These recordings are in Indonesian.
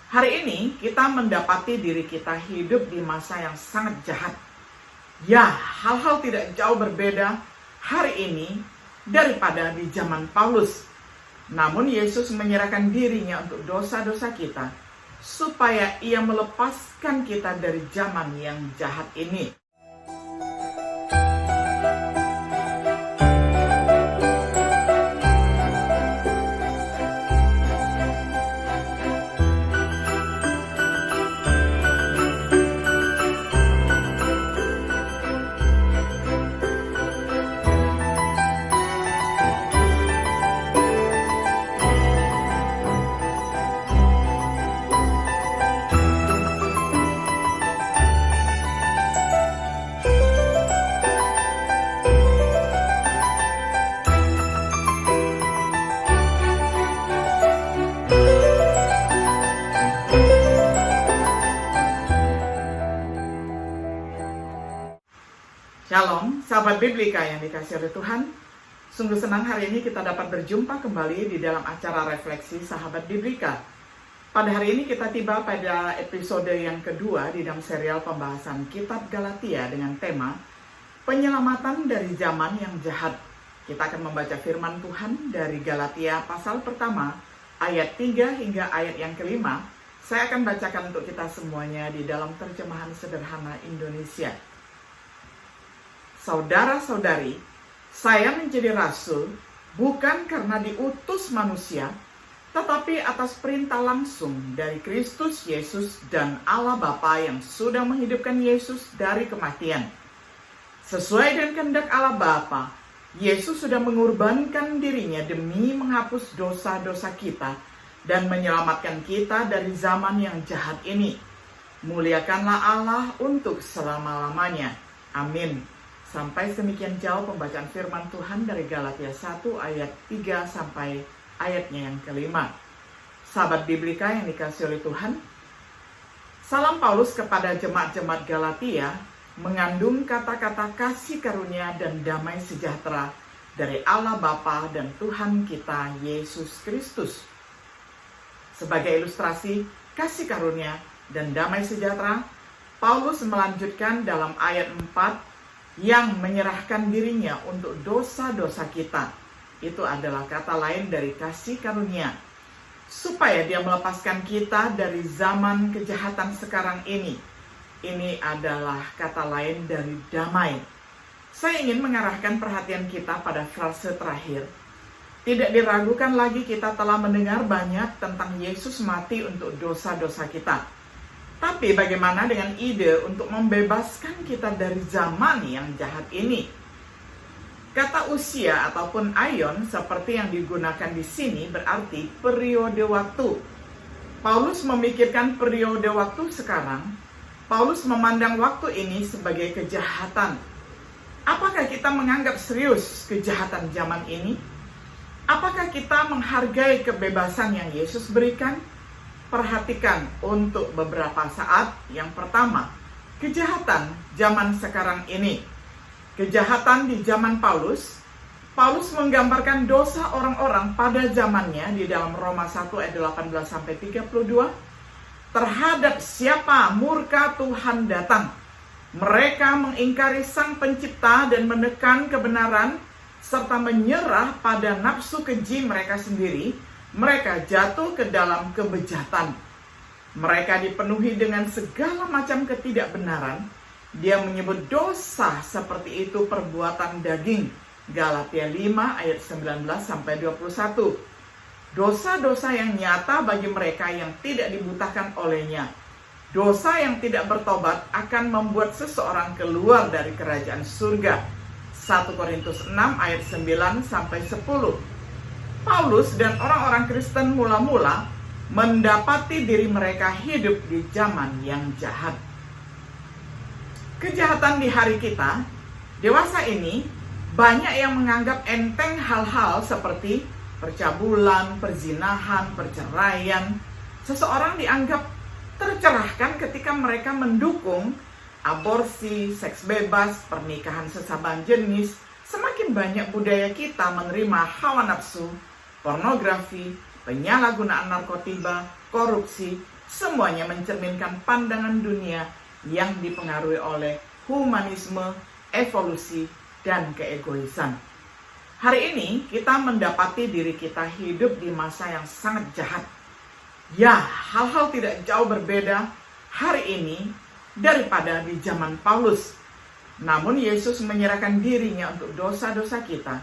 Hari ini kita mendapati diri kita hidup di masa yang sangat jahat. Ya, hal-hal tidak jauh berbeda hari ini daripada di zaman Paulus. Namun Yesus menyerahkan dirinya untuk dosa-dosa kita, supaya ia melepaskan kita dari zaman yang jahat ini. Shalom, sahabat Biblika yang dikasihi oleh Tuhan. Sungguh senang hari ini kita dapat berjumpa kembali di dalam acara refleksi sahabat Biblika. Pada hari ini kita tiba pada episode yang kedua di dalam serial pembahasan Kitab Galatia dengan tema Penyelamatan dari Zaman yang Jahat. Kita akan membaca firman Tuhan dari Galatia pasal pertama ayat 3 hingga ayat yang kelima. Saya akan bacakan untuk kita semuanya di dalam terjemahan sederhana Indonesia. Saudara-saudari, saya menjadi rasul bukan karena diutus manusia, tetapi atas perintah langsung dari Kristus Yesus dan Allah Bapa yang sudah menghidupkan Yesus dari kematian. Sesuai dengan kehendak Allah Bapa, Yesus sudah mengorbankan dirinya demi menghapus dosa-dosa kita dan menyelamatkan kita dari zaman yang jahat ini. Muliakanlah Allah untuk selama-lamanya. Amin. Sampai semikian jauh pembacaan firman Tuhan dari Galatia 1 ayat 3 sampai ayatnya yang kelima. Sahabat Biblika yang dikasihi oleh Tuhan, salam Paulus kepada jemaat-jemaat Galatia mengandung kata-kata kasih karunia dan damai sejahtera dari Allah Bapa dan Tuhan kita Yesus Kristus. Sebagai ilustrasi kasih karunia dan damai sejahtera, Paulus melanjutkan dalam ayat 4 yang menyerahkan dirinya untuk dosa-dosa kita. Itu adalah kata lain dari kasih karunia, supaya dia melepaskan kita dari zaman kejahatan sekarang ini. Ini adalah kata lain dari damai. Saya ingin mengarahkan perhatian kita pada frase terakhir. Tidak diragukan lagi kita telah mendengar banyak tentang Yesus mati untuk dosa-dosa kita. Tapi bagaimana dengan ide untuk membebaskan kita dari zaman yang jahat ini? Kata usia ataupun aion seperti yang digunakan di sini berarti periode waktu. Paulus memikirkan periode waktu sekarang. Paulus memandang waktu ini sebagai kejahatan. Apakah kita menganggap serius kejahatan zaman ini? Apakah kita menghargai kebebasan yang Yesus berikan? Perhatikan untuk beberapa saat. Yang pertama, kejahatan zaman sekarang ini. Kejahatan di zaman Paulus. Paulus menggambarkan dosa orang-orang pada zamannya di dalam Roma 1 ayat 18-32. Terhadap siapa murka Tuhan datang. Mereka mengingkari Sang Pencipta dan menekan kebenaran, serta menyerah pada nafsu keji mereka sendiri. Mereka jatuh ke dalam kebejatan. Mereka dipenuhi dengan segala macam ketidakbenaran. Dia menyebut dosa seperti itu perbuatan daging. Galatia 5 ayat 19-21. Dosa-dosa yang nyata bagi mereka yang tidak dibutakan olehnya. Dosa yang tidak bertobat akan membuat seseorang keluar dari kerajaan surga. 1 Korintus 6 ayat 9-10. Paulus dan orang-orang Kristen mula-mula mendapati diri mereka hidup di zaman yang jahat. Kejahatan di hari kita, dewasa ini, banyak yang menganggap enteng hal-hal seperti percabulan, perzinahan, perceraian. Seseorang dianggap tercerahkan ketika mereka mendukung aborsi, seks bebas, pernikahan sesama jenis. Semakin banyak budaya kita menerima hawa nafsu, pornografi, penyalahgunaan narkotika, korupsi, Semuanya mencerminkan pandangan dunia yang dipengaruhi oleh humanisme, evolusi, dan keegoisan. Hari ini kita mendapati diri kita hidup di masa yang sangat jahat. Ya, hal-hal tidak jauh berbeda hari ini daripada di zaman Paulus. Namun Yesus menyerahkan dirinya untuk dosa-dosa kita,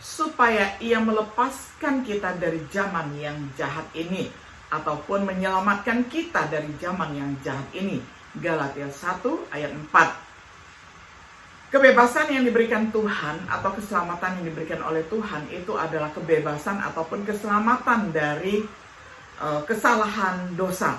supaya ia melepaskan kita dari zaman yang jahat ini, ataupun menyelamatkan kita dari zaman yang jahat ini. Galatia 1 ayat 4. Kebebasan yang diberikan Tuhan atau keselamatan yang diberikan oleh Tuhan itu adalah kebebasan ataupun keselamatan dari kesalahan dosa.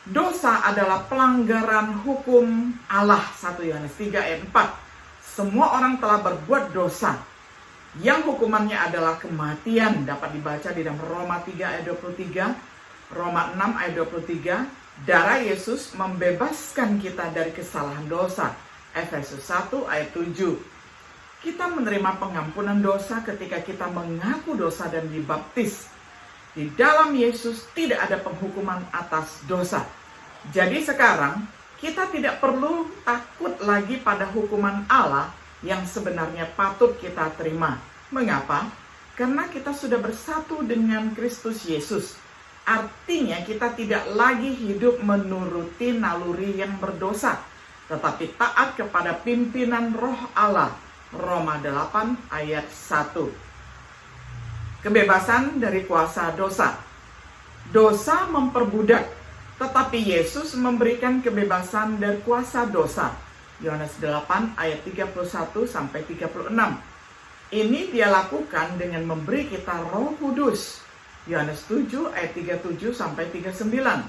Dosa adalah pelanggaran hukum Allah. 1 Yohanes 3 ayat 4. Semua orang telah berbuat dosa, yang hukumannya adalah kematian. Dapat dibaca di dalam Roma 3 ayat 23, Roma 6 ayat 23. Darah Yesus membebaskan kita dari kesalahan dosa. Efesus 1 ayat 7. Kita menerima pengampunan dosa ketika kita mengaku dosa dan dibaptis. Di dalam Yesus tidak ada penghukuman atas dosa. Jadi sekarang kita tidak perlu takut lagi pada hukuman Allah yang sebenarnya patut kita terima. Mengapa? Karena kita sudah bersatu dengan Kristus Yesus. Artinya kita tidak lagi hidup menuruti naluri yang berdosa, tetapi taat kepada pimpinan Roh Allah. Roma 8 ayat 1. Kebebasan dari kuasa dosa. Dosa memperbudak, tetapi Yesus memberikan kebebasan dari kuasa dosa. Yohanes 8 ayat 31 sampai 36. Ini dia lakukan dengan memberi kita Roh Kudus. Yohanes 7 ayat 37 sampai 39.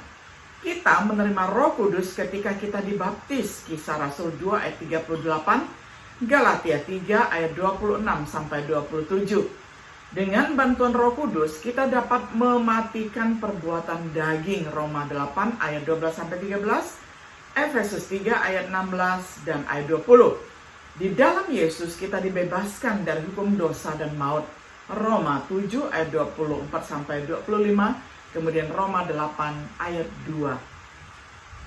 Kita menerima Roh Kudus ketika kita dibaptis. Kisah Rasul 2 ayat 38, Galatia 3 ayat 26 sampai 27. Dengan bantuan Roh Kudus, kita dapat mematikan perbuatan daging. Roma 8 ayat 12 sampai 13, Efesus 3 ayat 16 dan ayat 20. Di dalam Yesus kita dibebaskan dari hukum dosa dan maut. Roma 7 ayat 24 sampai 25, kemudian Roma 8 ayat 2.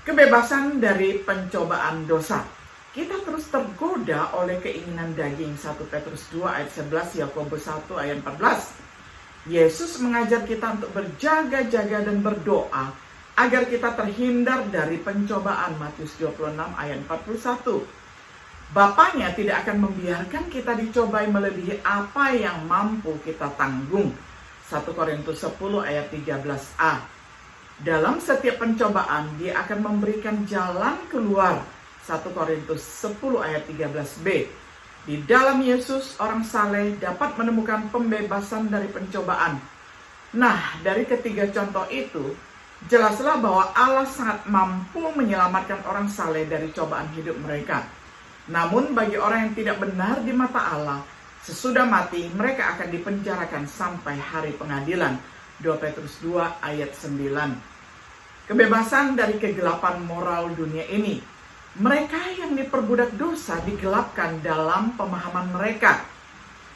Kebebasan dari pencobaan dosa. Kita terus tergoda oleh keinginan daging. 1 Petrus 2 ayat 11, Yakobus 1 ayat 14. Yesus mengajar kita untuk berjaga-jaga dan berdoa agar kita terhindar dari pencobaan. Matius 26 ayat 41. Bapaknya tidak akan membiarkan kita dicobai melebihi apa yang mampu kita tanggung. 1 Korintus 10 ayat 13a. Dalam setiap pencobaan, Dia akan memberikan jalan keluar. 1 Korintus 10 ayat 13b. Di dalam Yesus, orang saleh dapat menemukan pembebasan dari pencobaan. Nah, dari ketiga contoh itu, jelaslah bahwa Allah sangat mampu menyelamatkan orang saleh dari cobaan hidup mereka. Namun bagi orang yang tidak benar di mata Allah, sesudah mati mereka akan dipenjarakan sampai hari pengadilan. 2 Petrus 2 ayat 9. Kebebasan dari kegelapan moral dunia ini. Mereka yang diperbudak dosa digelapkan dalam pemahaman mereka.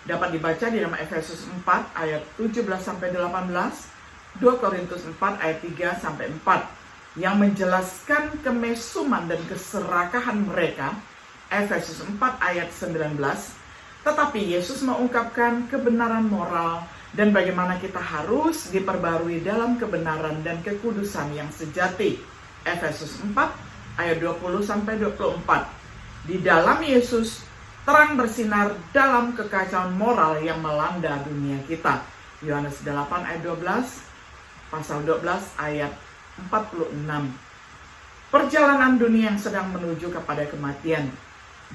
Dapat dibaca di dalam Efesus 4 ayat 17 sampai 18, 2 Korintus 4 ayat 3 sampai 4 yang menjelaskan kemesuman dan keserakahan mereka. Efesus 4 ayat 19. Tetapi Yesus mengungkapkan kebenaran moral dan bagaimana kita harus diperbarui dalam kebenaran dan kekudusan yang sejati. Efesus 4 ayat 20 sampai 24. Di dalam Yesus terang bersinar dalam kekacauan moral yang melanda dunia kita. Yohanes 8 ayat 12, pasal 12 ayat 46. Perjalanan dunia yang sedang menuju kepada kematian.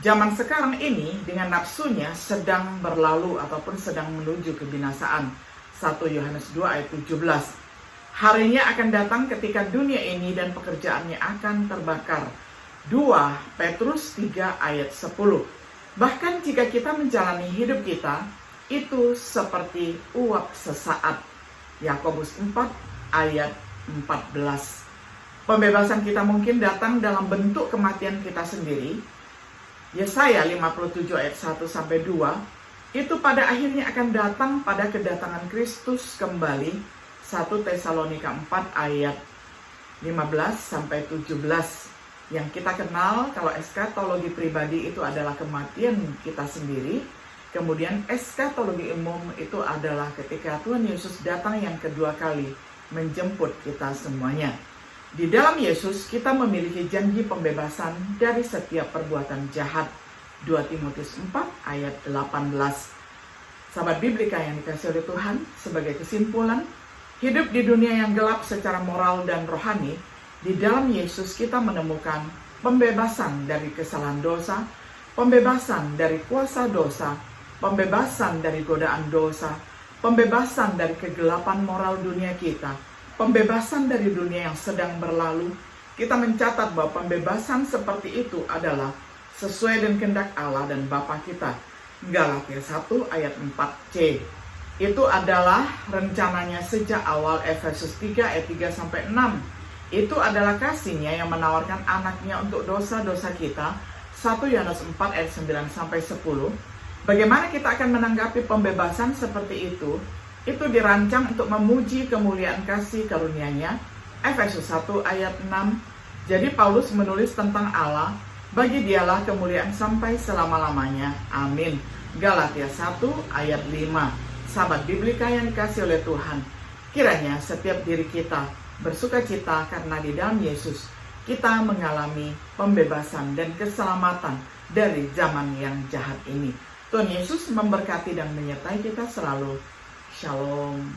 Zaman sekarang ini dengan nafsunya sedang berlalu ataupun sedang menuju kebinasaan. 1 Yohanes 2 ayat 17. Harinya akan datang ketika dunia ini dan pekerjaannya akan terbakar. 2 Petrus 3 ayat 10. Bahkan jika kita menjalani hidup kita, itu seperti uap sesaat. Yakobus 4 ayat 14. Pembebasan kita mungkin datang dalam bentuk kematian kita sendiri. Yesaya 57 ayat 1 sampai 2. Itu pada akhirnya akan datang pada kedatangan Kristus kembali. 1 Tesalonika 4 ayat 15-17. Yang kita kenal kalau eskatologi pribadi itu adalah kematian kita sendiri. Kemudian eskatologi umum itu adalah ketika Tuhan Yesus datang yang kedua kali menjemput kita semuanya. Di dalam Yesus kita memiliki janji pembebasan dari setiap perbuatan jahat. 2 Timotius 4 ayat 18. Sahabat Biblika yang dikasihi oleh Tuhan, sebagai kesimpulan, hidup di dunia yang gelap secara moral dan rohani, di dalam Yesus kita menemukan pembebasan dari kesalahan dosa, pembebasan dari kuasa dosa, pembebasan dari godaan dosa, pembebasan dari kegelapan moral dunia kita, pembebasan dari dunia yang sedang berlalu. Kita mencatat bahwa pembebasan seperti itu adalah sesuai dengan kehendak Allah dan Bapa kita. Galatia 1 ayat 4c. Itu adalah rencananya sejak awal Efesus 3 ayat 3-6. Itu adalah kasih-Nya yang menawarkan anaknya untuk dosa-dosa kita. 1 Yohanes 4 ayat 9-10. Bagaimana kita akan menanggapi pembebasan seperti itu? Itu dirancang untuk memuji kemuliaan kasih karunia-Nya. Efesus 1 ayat 6. Jadi Paulus menulis tentang Allah, bagi Dialah kemuliaan sampai selama-lamanya. Amin. Galatia 1 ayat 5. Sahabat Biblika yang dikasihi oleh Tuhan, kiranya setiap diri kita bersukacita karena di dalam Yesus kita mengalami pembebasan dan keselamatan dari zaman yang jahat ini. Tuhan Yesus memberkati dan menyertai kita selalu. Shalom.